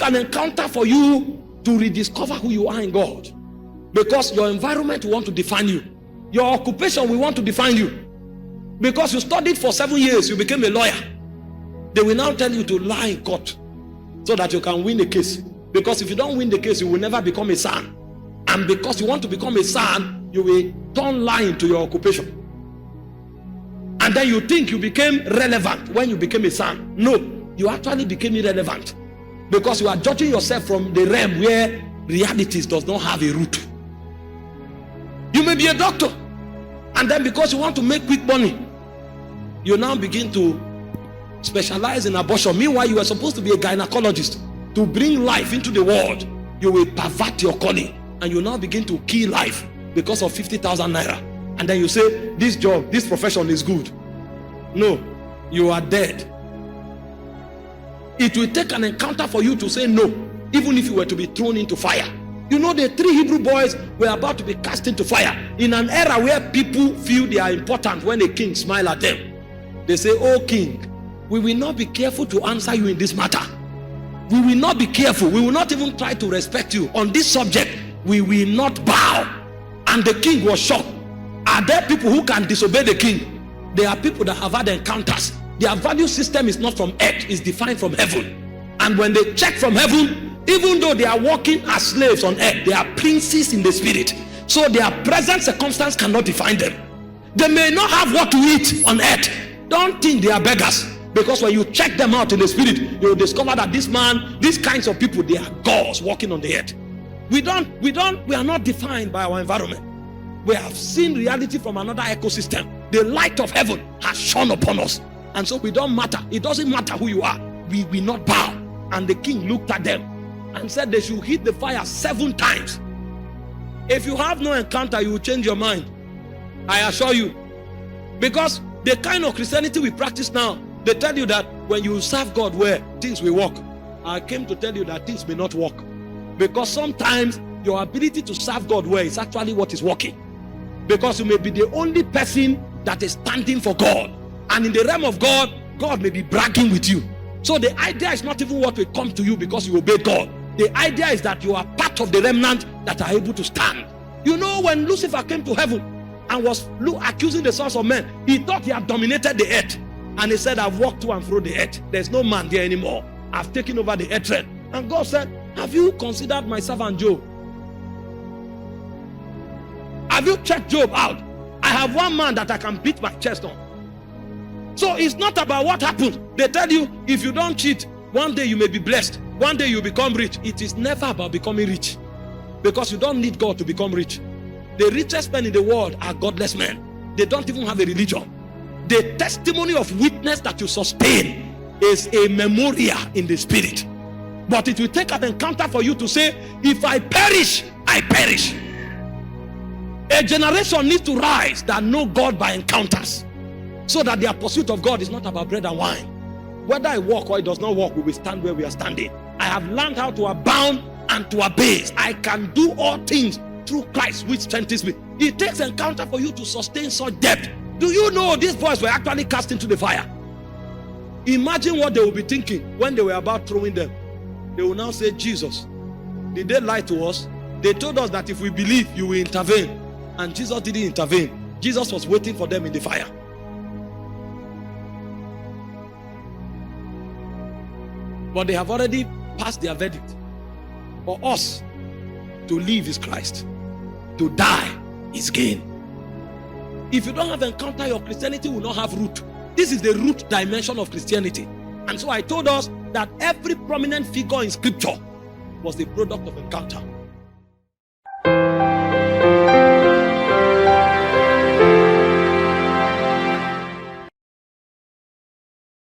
an encounter for you to rediscover who you are in God. Because your environment will want to define you. Your occupation will want to define you. Because you studied for 7 years, you became a lawyer. They will now tell you to lie in court so that you can win the case. Because if you don't win the case, you will never become a son. And because you want to become a son, you will turn lying to your occupation. And then you think you became relevant when you became a son. No, you actually became irrelevant. Because you are judging yourself from the realm where realities does not have a root. You may be a doctor, and then because you want to make quick money, you now begin to specialize in abortion. Meanwhile, you are supposed to be a gynecologist to bring life into the world. You will pervert your calling, and you now begin to kill life because of 50,000 naira. And then you say, this job, this profession is good. No, you are dead. It will take an encounter for you to say no, even if you were to be thrown into fire. You know, the 3 Hebrew boys were about to be cast into fire in an era where people feel they are important when a king smiles at them. They say, oh king, we will not be careful to answer you in this matter. We will not be careful. We will not even try to respect you. On this subject, we will not bow. And the king was shocked. Are there people who can disobey the king? There are people that have had encounters. Their value system is not from earth, it's defined from heaven. And when they check from heaven, even though they are walking as slaves on earth, they are princes in the spirit. So their present circumstance cannot define them. They may not have what to eat on earth. Don't think they are beggars. Because when you check them out in the spirit, you will discover that this man, these kinds of people, they are gods walking on the earth. We are not defined by our environment. We have seen reality from another ecosystem. The light of heaven has shone upon us. And so we don't matter. It doesn't matter who you are. We will not bow. And the king looked at them and said they should hit the fire 7 times. If you have no encounter, you will change your mind. I assure you. Because the kind of Christianity we practice now, they tell you that when you serve God well, things will work. I came to tell you that things may not work. Because sometimes your ability to serve God well is actually what is working. Because you may be the only person that is standing for God. And in the realm of God, God may be bragging with you. So the idea is not even what will come to you because you obeyed God. The idea is that you are part of the remnant that are able to stand. You know, when Lucifer came to heaven and was accusing the sons of men, he thought he had dominated the earth. And he said, I've walked to and fro the earth. There's no man there anymore. I've taken over the earth realm. And God said, have you considered my servant Job? Have you checked Job out? I have one man that I can beat my chest on. So it's not about what happens. They tell you, if you don't cheat, one day you may be blessed. One day you become rich. It is never about becoming rich. Because you don't need God to become rich. The richest men in the world are godless men. They don't even have a religion. The testimony of witness that you sustain is a memorial in the spirit. But it will take an encounter for you to say, if I perish, I perish. A generation needs to rise that know God by encounters, so that their pursuit of God is not about bread and wine. Whether I walk or it does not walk, we will stand where we are standing. I have learned how to abound and to abase. I can do all things through Christ which strengthens me. It takes encounter for you to sustain such depth. Do you know these boys were actually cast into the fire? Imagine what they will be thinking when they were about throwing them. They will now say, Jesus, did they lie to us? They told us that if we believe, you will intervene. And Jesus didn't intervene. Jesus was waiting for them in the fire. But they have already passed their verdict. For us, to live is Christ. To die is gain. If you don't have encounter, your Christianity will not have root. This is the root dimension of Christianity. And so I told us that every prominent figure in scripture was the product of encounter.